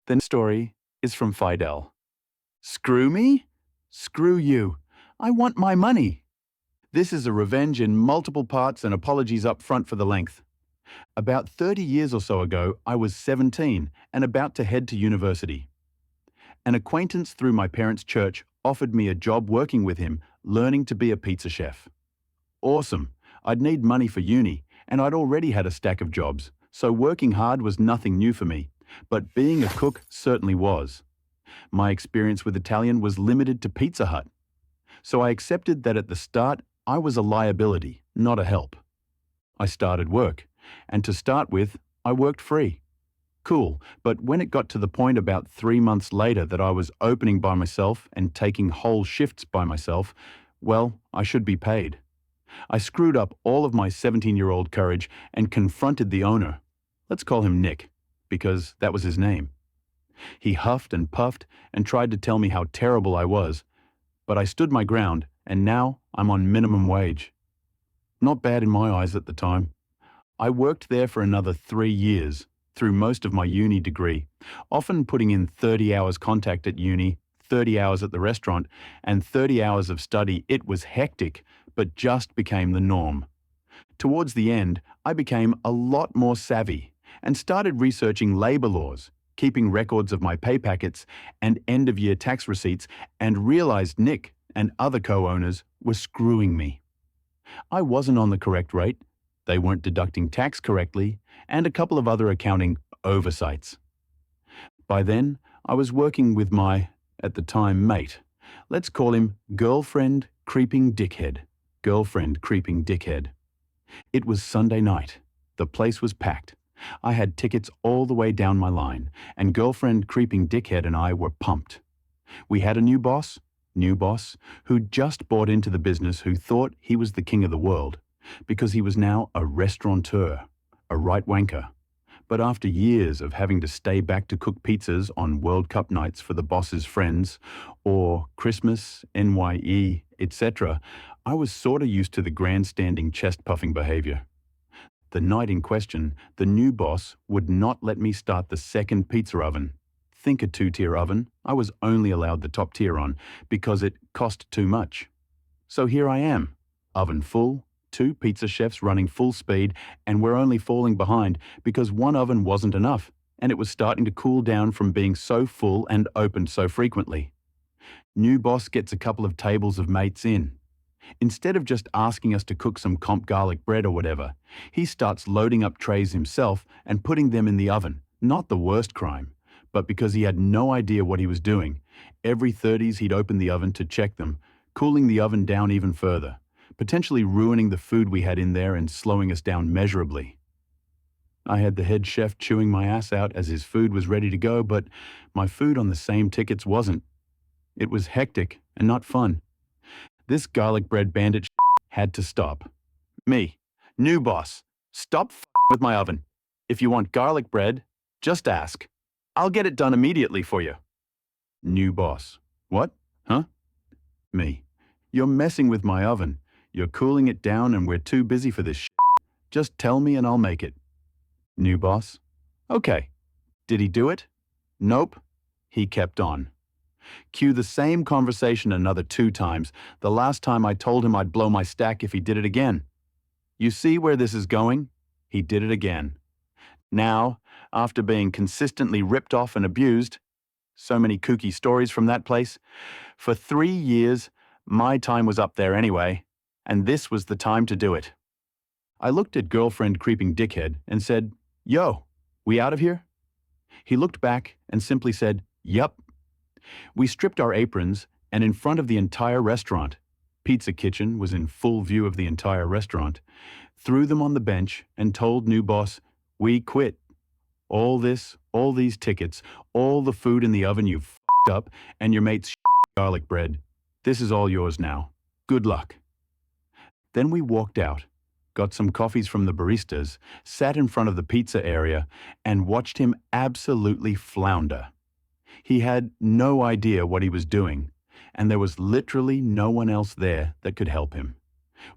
The next story is from Fidel. Screw me? Screw you. I want my money. This is a revenge in multiple parts and apologies up front for the length. About 30 years or so ago, I was 17 and about to head to university. An acquaintance through my parents' church offered me a job working with him, learning to be a pizza chef. Awesome. I'd need money for uni, and I'd already had a stack of jobs, so working hard was nothing new for me, but being a cook certainly was. My experience with Italian was limited to Pizza Hut, so I accepted that at the start I was a liability, not a help. I started work, and to start with, I worked free. Cool, but when it got to the point about 3 months later that I was opening by myself and taking whole shifts by myself, well, I should be paid. I screwed up all of my 17-year-old courage and confronted the owner. Let's call him Nick, because that was his name. He huffed and puffed and tried to tell me how terrible I was, but I stood my ground, and now I'm on minimum wage. Not bad in my eyes at the time. I worked there for another 3 years, through most of my uni degree, often putting in 30 hours contact at uni, 30 hours at the restaurant, and 30 hours of study. It was hectic, but just became the norm. Towards the end, I became a lot more savvy and started researching labor laws, keeping records of my pay packets and end-of-year tax receipts, and realized Nick and other co-owners were screwing me. I wasn't on the correct rate, they weren't deducting tax correctly, and a couple of other accounting oversights. By then, I was working with my, at the time, mate. Let's call him girlfriend creeping dickhead. Girlfriend creeping dickhead. It was Sunday night. The place was packed. I had tickets all the way down my line, and girlfriend creeping dickhead and I were pumped. We had a new boss, who'd just bought into the business, who thought he was the king of the world, because he was now a restaurateur, a right wanker. But after years of having to stay back to cook pizzas on World Cup nights for the boss's friends, or Christmas, NYE, etc., I was sorta used to the grandstanding chest-puffing behavior. The night in question, the new boss would not let me start the second pizza oven. Think a 2-tier oven. I was only allowed the top tier on because it cost too much. So here I am, oven full, 2 pizza chefs running full speed, and we're only falling behind because one oven wasn't enough, and it was starting to cool down from being so full and opened so frequently. New boss gets a couple of tables of mates in. Instead of just asking us to cook some comp garlic bread or whatever, he starts loading up trays himself and putting them in the oven. Not the worst crime, but because he had no idea what he was doing. Every 30s he'd open the oven to check them, cooling the oven down even further, potentially ruining the food we had in there and slowing us down measurably. I had the head chef chewing my ass out as his food was ready to go, but my food on the same tickets wasn't. It was hectic and not fun. This garlic bread bandit had to stop. Me, new boss, stop with my oven. If you want garlic bread, just ask. I'll get it done immediately for you. New boss, what? Huh? Me, you're messing with my oven. You're cooling it down and we're too busy for this. Just tell me and I'll make it. New boss, okay. Did he do it? Nope. He kept on. Cue the same conversation another 2 times. The last time I told him I'd blow my stack if he did it again. You see where this is going? He did it again. Now, after being consistently ripped off and abused, so many kooky stories from that place, for 3 years, my time was up there anyway, and this was the time to do it. I looked at girlfriend creeping dickhead and said, "Yo, we out of here?" He looked back and simply said, "Yup." We stripped our aprons, and in front of the entire restaurant, Pizza Kitchen was in full view of the entire restaurant, threw them on the bench and told new boss, "We quit. All this, all these tickets, all the food in the oven you f***ed up, and your mate's garlic bread. This is all yours now. Good luck." Then we walked out, got some coffees from the baristas, sat in front of the pizza area, and watched him absolutely flounder. He had no idea what he was doing, and there was literally no one else there that could help him.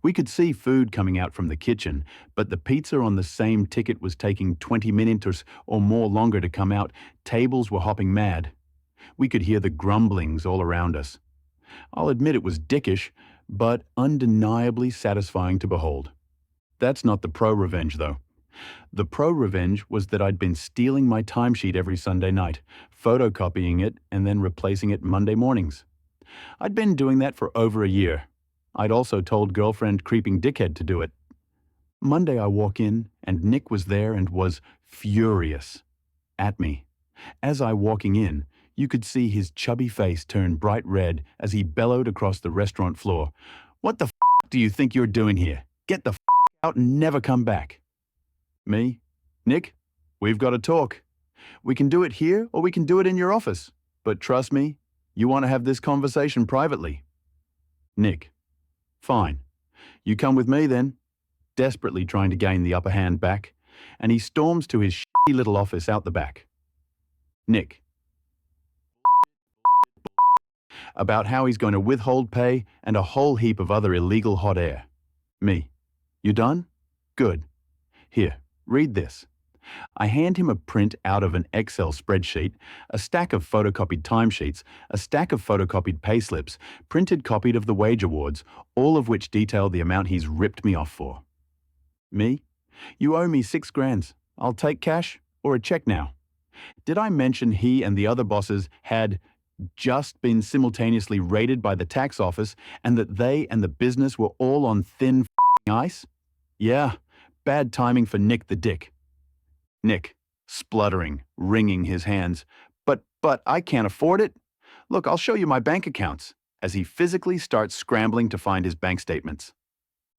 We could see food coming out from the kitchen, but the pizza on the same ticket was taking 20 minutes or more longer to come out. Tables were hopping mad. We could hear the grumblings all around us. I'll admit it was dickish, but undeniably satisfying to behold. That's not the pro-revenge, though. The pro-revenge was that I'd been stealing my timesheet every Sunday night, photocopying it and then replacing it Monday mornings. I'd been doing that for over a year. I'd also told girlfriend creeping dickhead to do it. Monday I walk in, and Nick was there and was furious at me. As I walking in, you could see his chubby face turn bright red as he bellowed across the restaurant floor. "What the f*** do you think you're doing here? Get the f*** out and never come back." Me? "Nick, we've got to talk. We can do it here or we can do it in your office. But trust me, you want to have this conversation privately." Nick: "Fine. You come with me then," desperately trying to gain the upper hand back, and he storms to his shitty little office out the back. Nick: "About how he's going to withhold pay and a whole heap of other illegal hot air." Me: "You done? Good. Here, read this." I hand him a print out of an Excel spreadsheet, a stack of photocopied timesheets, a stack of photocopied payslips, printed copied of the wage awards, all of which detail the amount he's ripped me off for. Me: "You owe me $6,000. I'll take cash or a check now." Did I mention he and the other bosses had just been simultaneously raided by the tax office and that they and the business were all on thin ice? Yeah, bad timing for Nick the Dick. Nick, spluttering, wringing his hands. But I can't afford it. Look, I'll show you my bank accounts," as he physically starts scrambling to find his bank statements.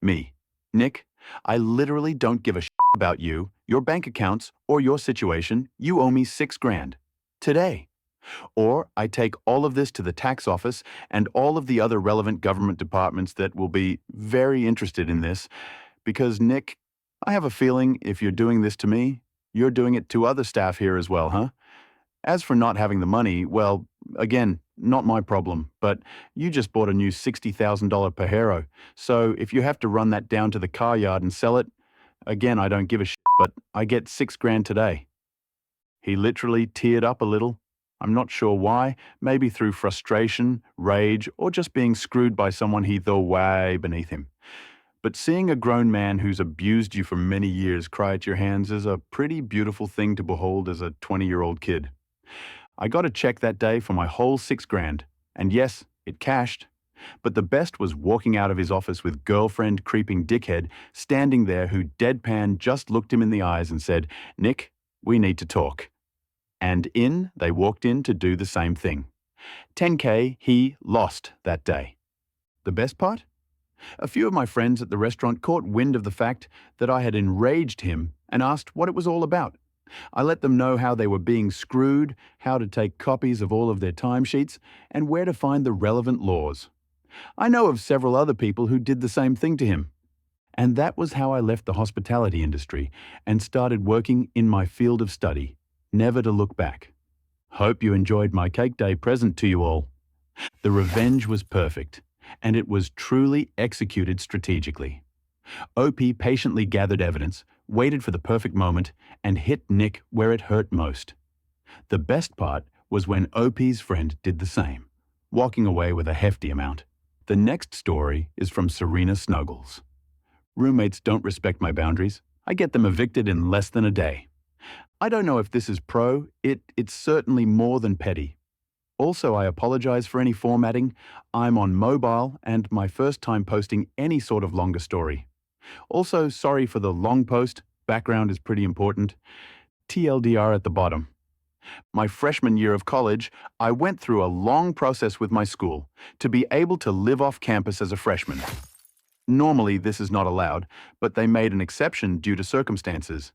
Me: "Nick, I literally don't give a shit about you, your bank accounts, or your situation. You owe me $6,000. Today. Or I take all of this to the tax office and all of the other relevant government departments that will be very interested in this, because Nick, I have a feeling if you're doing this to me, you're doing it to other staff here as well, huh? As for not having the money, well, again, not my problem, but you just bought a new $60,000 Pajero, so if you have to run that down to the car yard and sell it, again, I don't give a shit, but I get $6,000 today." He literally teared up a little. I'm not sure why, maybe through frustration, rage, or just being screwed by someone he thought way beneath him. But seeing a grown man who's abused you for many years cry at your hands is a pretty beautiful thing to behold as a 20-year-old kid. I got a check that day for my whole $6,000, and yes, it cashed. But the best was walking out of his office with girlfriend creeping dickhead standing there who deadpan just looked him in the eyes and said, "Nick, we need to talk." And in they walked in to do the same thing. $10K he lost that day. The best part? A few of my friends at the restaurant caught wind of the fact that I had enraged him and asked what it was all about. I let them know how they were being screwed, how to take copies of all of their timesheets, and where to find the relevant laws. I know of several other people who did the same thing to him. And that was how I left the hospitality industry and started working in my field of study, never to look back. Hope you enjoyed my cake day present to you all. The revenge was perfect, and it was truly executed strategically. OP patiently gathered evidence, waited for the perfect moment, and hit Nick where it hurt most. The best part was when OP's friend did the same, walking away with a hefty amount. The next story is from Serena Snuggles. Roommates don't respect my boundaries. I get them evicted in less than a day. I don't know if this is pro, it's certainly more than petty. Also, I apologize for any formatting. I'm on mobile and my first time posting any sort of longer story. Also, sorry for the long post, background is pretty important. TLDR at the bottom. My freshman year of college, I went through a long process with my school to be able to live off campus as a freshman. Normally, this is not allowed, but they made an exception due to circumstances.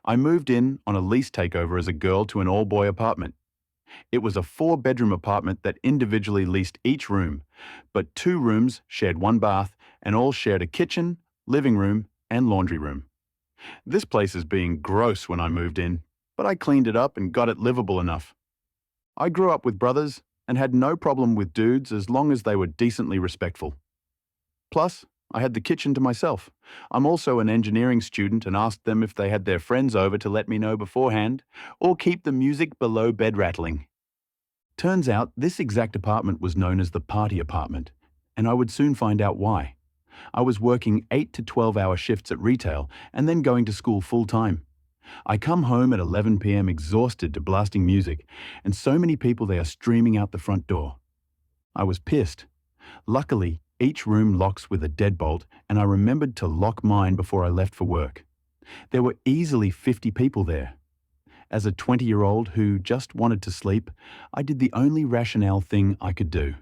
I moved in on a lease takeover as a girl to an all-boy apartment. It was a 4-bedroom apartment that individually leased each room, but 2 rooms shared 1 bath and all shared a kitchen, living room, and laundry room. This place is being gross when I moved in, but I cleaned it up and got it livable enough. I grew up with brothers and had no problem with dudes as long as they were decently respectful. Plus, I had the kitchen to myself. I'm also an engineering student and asked them if they had their friends over to let me know beforehand, or keep the music below bed rattling. Turns out this exact apartment was known as the party apartment, and I would soon find out why. I was working 8 to 12-hour shifts at retail and then going to school full-time. I come home at 11 p.m. exhausted to blasting music, and so many people they are streaming out the front door. I was pissed. Luckily, each room locks with a deadbolt, and I remembered to lock mine before I left for work. There were easily 50 people there. As a 20-year-old who just wanted to sleep, I did the only rationale thing I could do.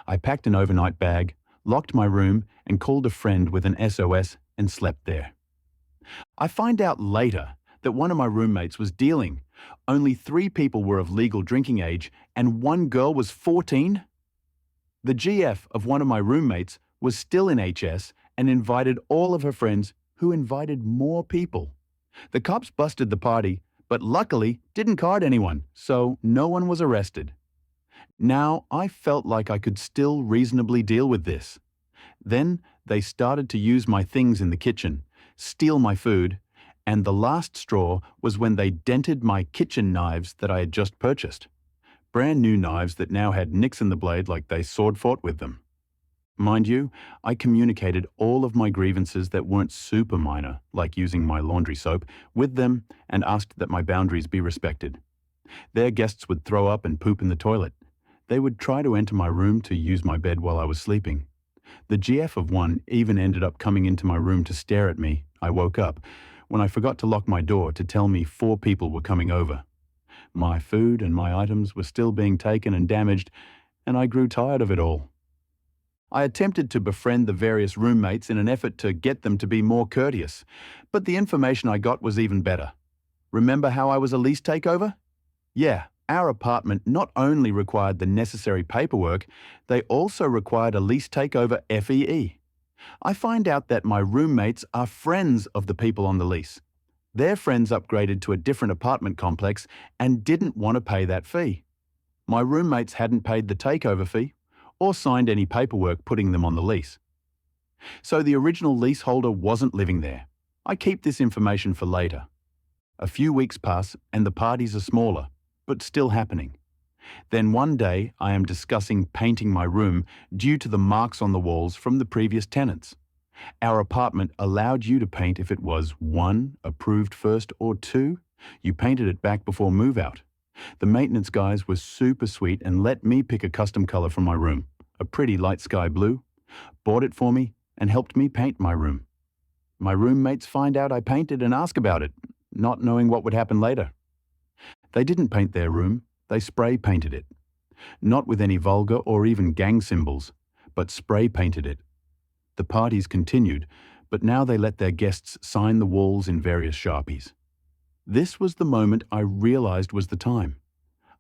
I packed an overnight bag, locked my room, and called a friend with an SOS and slept there. I find out later that one of my roommates was dealing. Only 3 people were of legal drinking age, and one girl was 14. The GF of one of my roommates was still in HS and invited all of her friends, who invited more people. The cops busted the party, but luckily didn't card anyone, so no one was arrested. Now I felt like I could still reasonably deal with this. Then they started to use my things in the kitchen, steal my food, and the last straw was when they dented my kitchen knives that I had just purchased. Brand new knives that now had nicks in the blade like they sword fought with them. Mind you, I communicated all of my grievances that weren't super minor, like using my laundry soap, with them and asked that my boundaries be respected. Their guests would throw up and poop in the toilet. They would try to enter my room to use my bed while I was sleeping. The GF of one even ended up coming into my room to stare at me. I woke up when I forgot to lock my door to tell me 4 people were coming over. My food and my items were still being taken and damaged, and I grew tired of it all. I attempted to befriend the various roommates in an effort to get them to be more courteous, but the information I got was even better. Remember how I was a lease takeover? Yeah, our apartment not only required the necessary paperwork, they also required a lease takeover FEE. I find out that my roommates are friends of the people on the lease. Their friends upgraded to a different apartment complex and didn't want to pay that fee. My roommates hadn't paid the takeover fee or signed any paperwork putting them on the lease. So the original leaseholder wasn't living there. I keep this information for later. A few weeks pass and the parties are smaller, but still happening. Then one day I am discussing painting my room due to the marks on the walls from the previous tenants. Our apartment allowed you to paint if it was 1, approved first, or 2, you painted it back before move-out. The maintenance guys were super sweet and let me pick a custom color for my room, a pretty light sky blue, bought it for me, and helped me paint my room. My roommates find out I painted and ask about it, not knowing what would happen later. They didn't paint their room, they spray painted it. Not with any vulgar or even gang symbols, but spray painted it. The parties continued, but now they let their guests sign the walls in various Sharpies. This was the moment I realized was the time.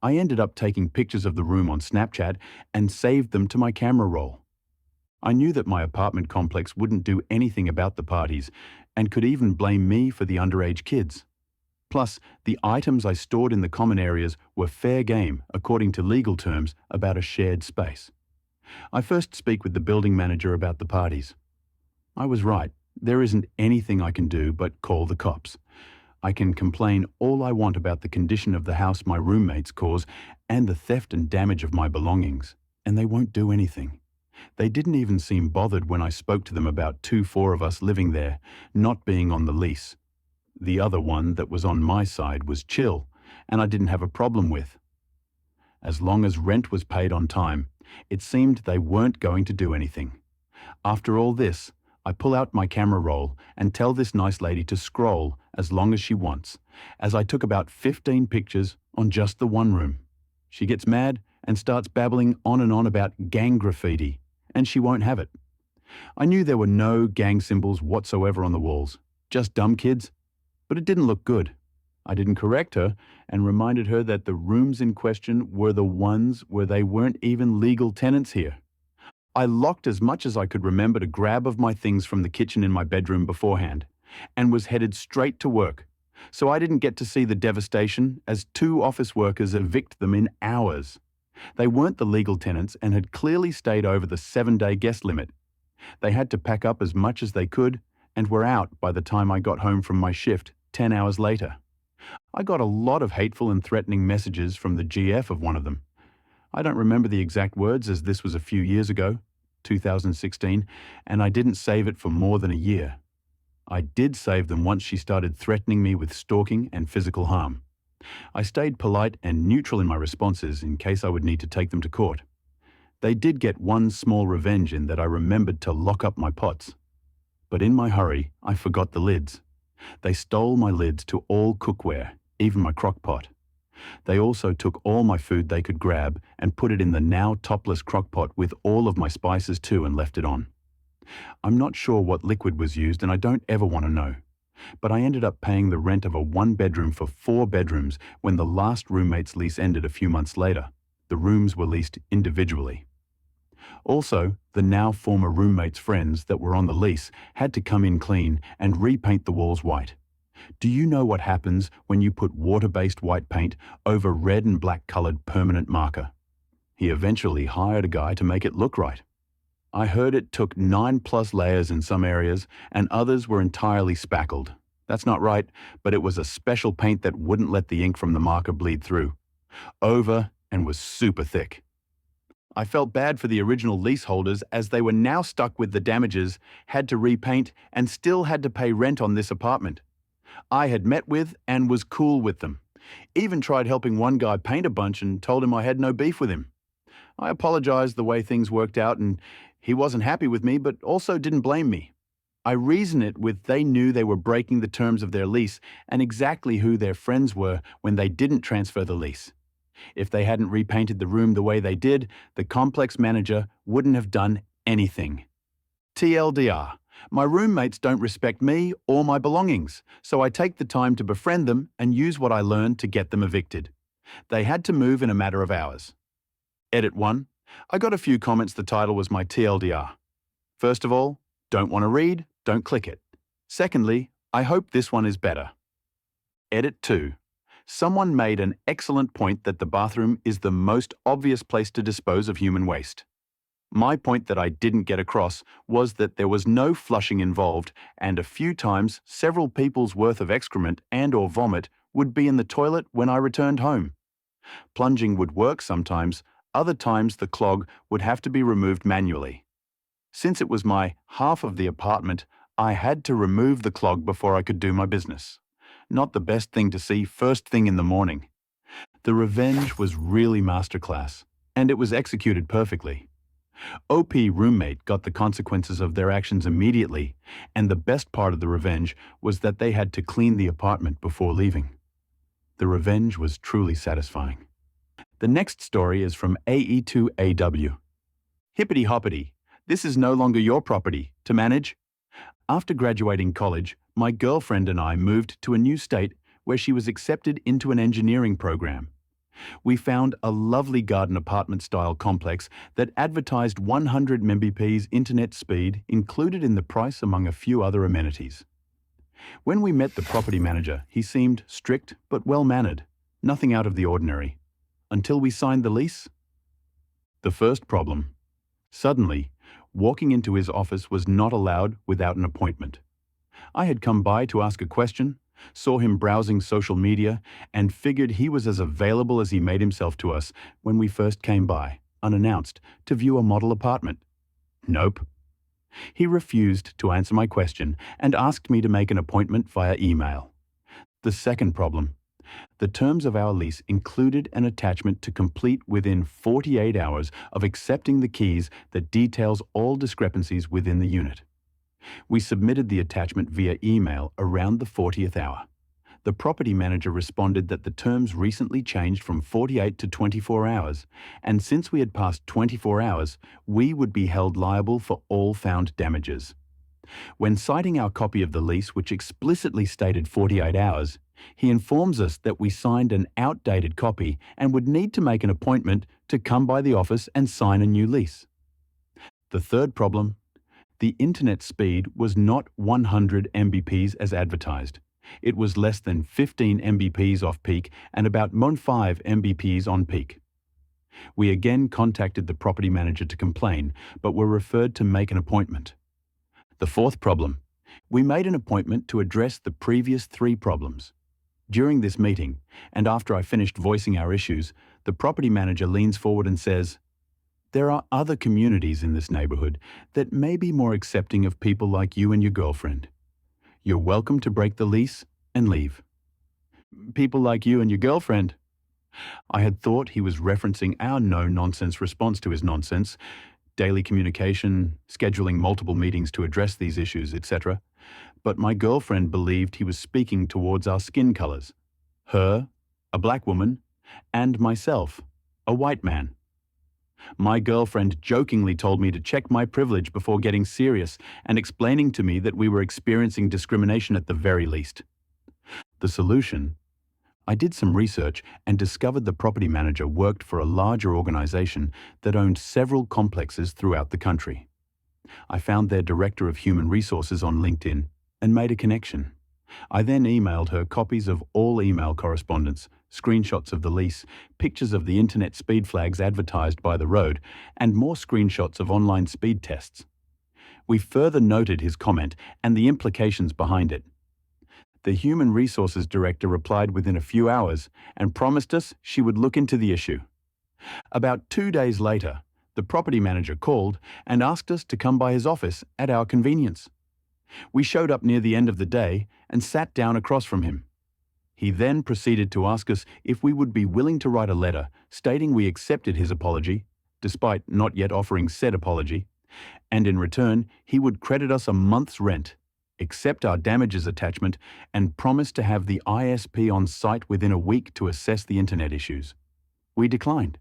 I ended up taking pictures of the room on Snapchat and saved them to my camera roll. I knew that my apartment complex wouldn't do anything about the parties and could even blame me for the underage kids. Plus, the items I stored in the common areas were fair game according to legal terms about a shared space. I first speak with the building manager about the parties. I was right. There isn't anything I can do but call the cops. I can complain all I want about the condition of the house my roommates cause and the theft and damage of my belongings, and they won't do anything. They didn't even seem bothered when I spoke to them about 4 of us living there, not being on the lease. The other one that was on my side was chill, and I didn't have a problem with. As long as rent was paid on time, it seemed they weren't going to do anything. After all this, I pull out my camera roll and tell this nice lady to scroll as long as she wants, as I took about 15 pictures on just the one room. She gets mad and starts babbling on and on about gang graffiti, and she won't have it. I knew there were no gang symbols whatsoever on the walls, just dumb kids, but it didn't look good. I didn't correct her and reminded her that the rooms in question were the ones where they weren't even legal tenants here. I locked as much as I could remember to grab of my things from the kitchen in my bedroom beforehand, and was headed straight to work, so I didn't get to see the devastation as 2 office workers evict them in hours. They weren't the legal tenants and had clearly stayed over the 7-day guest limit. They had to pack up as much as they could and were out by the time I got home from my shift 10 hours later. I got a lot of hateful and threatening messages from the GF of one of them. I don't remember the exact words as this was a few years ago, 2016, and I didn't save it for more than a year. I did save them once she started threatening me with stalking and physical harm. I stayed polite and neutral in my responses in case I would need to take them to court. They did get one small revenge in that I remembered to lock up my pots. But in my hurry, I forgot the lids. They stole my lids to all cookware, even my crock pot. They also took all my food they could grab and put it in the now topless crock pot with all of my spices too and left it on. I'm not sure what liquid was used and I don't ever want to know. But I ended up paying the rent of a one-bedroom for 4 bedrooms when the last roommate's lease ended a few months later. The rooms were leased individually. Also, the now former roommate's friends that were on the lease had to come in clean and repaint the walls white. Do you know what happens when you put water-based white paint over red and black colored permanent marker? He eventually hired a guy to make it look right. I heard it took 9+ layers in some areas and others were entirely spackled. That's not right, but it was a special paint that wouldn't let the ink from the marker bleed through. Over and was super thick. I felt bad for the original leaseholders as they were now stuck with the damages, had to repaint, and still had to pay rent on this apartment. I had met with and was cool with them. Even tried helping one guy paint a bunch and told him I had no beef with him. I apologized the way things worked out and he wasn't happy with me but also didn't blame me. I reason it with they knew they were breaking the terms of their lease and exactly who their friends were when they didn't transfer the lease. If they hadn't repainted the room the way they did, the complex manager wouldn't have done anything. TLDR, my roommates don't respect me or my belongings, so I take the time to befriend them and use what I learned to get them evicted. They had to move in a matter of hours. Edit 1. I got a few comments the title was my TLDR. First of all, don't want to read, don't click it. Secondly, I hope this one is better. Edit 2. Someone made an excellent point that the bathroom is the most obvious place to dispose of human waste. My point that I didn't get across was that there was no flushing involved and a few times several people's worth of excrement and/or vomit would be in the toilet when I returned home. Plunging would work sometimes, other times the clog would have to be removed manually. Since it was my half of the apartment, I had to remove the clog before I could do my business. Not the best thing to see first thing in the morning. The revenge was really masterclass, and it was executed perfectly. OP roommate got the consequences of their actions immediately, and the best part of the revenge was that they had to clean the apartment before leaving. The revenge was truly satisfying. The next story is from AE2AW. Hippity hoppity, this is no longer your property to manage. After graduating college, my girlfriend and I moved to a new state where she was accepted into an engineering program. We found a lovely garden apartment-style complex that advertised 100 Mbps internet speed included in the price among a few other amenities. When we met the property manager, he seemed strict but well-mannered, nothing out of the ordinary. Until we signed the lease. The first problem. Suddenly, walking into his office was not allowed without an appointment. I had come by to ask a question, saw him browsing social media, and figured he was as available as he made himself to us when we first came by, unannounced, to view a model apartment. Nope. He refused to answer my question and asked me to make an appointment via email. The second problem. The terms of our lease included an attachment to complete within 48 hours of accepting the keys that details all discrepancies within the unit. We submitted the attachment via email around the 40th hour. The property manager responded that the terms recently changed from 48 to 24 hours, and since we had passed 24 hours, we would be held liable for all found damages. When citing our copy of the lease, which explicitly stated 48 hours, he informs us that we signed an outdated copy and would need to make an appointment to come by the office and sign a new lease. The third problem. The internet speed was not 100 Mbps as advertised. It was less than 15 Mbps off peak and about 5 Mbps on peak. We again contacted the property manager to complain, but were referred to make an appointment. The fourth problem. We made an appointment to address the previous three problems. During this meeting, and after I finished voicing our issues, the property manager leans forward and says, "There are other communities in this neighborhood that may be more accepting of people like you and your girlfriend. You're welcome to break the lease and leave." People like you and your girlfriend? I had thought he was referencing our no-nonsense response to his nonsense, daily communication, scheduling multiple meetings to address these issues, etc. But my girlfriend believed he was speaking towards our skin colors. Her, a black woman, and myself, a white man. My girlfriend jokingly told me to check my privilege before getting serious and explaining to me that we were experiencing discrimination at the very least. The solution? I did some research and discovered the property manager worked for a larger organization that owned several complexes throughout the country. I found their director of human resources on LinkedIn and made a connection. I then emailed her copies of all email correspondence, screenshots of the lease, pictures of the internet speed flags advertised by the road, and more screenshots of online speed tests. We further noted his comment and the implications behind it. The human resources director replied within a few hours and promised us she would look into the issue. About 2 days later, the property manager called and asked us to come by his office at our convenience. We showed up near the end of the day and sat down across from him. He then proceeded to ask us if we would be willing to write a letter stating we accepted his apology, despite not yet offering said apology, and in return he would credit us a month's rent, accept our damages attachment, and promise to have the ISP on site within a week to assess the internet issues. We declined.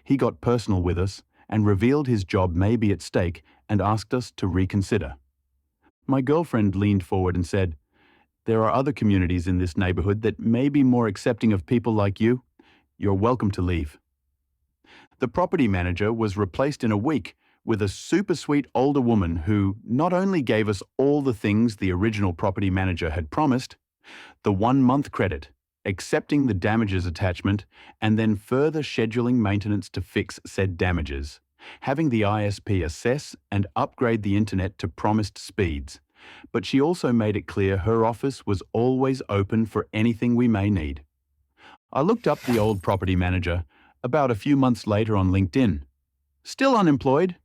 He got personal with us and revealed his job may be at stake and asked us to reconsider. My girlfriend leaned forward and said, "There are other communities in this neighborhood that may be more accepting of people like you. You're welcome to leave." The property manager was replaced in a week with a super sweet older woman who not only gave us all the things the original property manager had promised, the 1-month credit, accepting the damages attachment, and then further scheduling maintenance to fix said damages, having the ISP assess and upgrade the internet to promised speeds. But she also made it clear her office was always open for anything we may need. I looked up the old property manager about a few months later on LinkedIn. Still unemployed?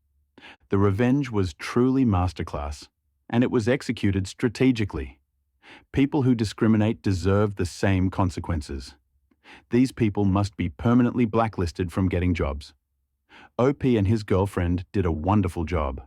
The revenge was truly masterclass, and it was executed strategically. People who discriminate deserve the same consequences. These people must be permanently blacklisted from getting jobs. OP and his girlfriend did a wonderful job.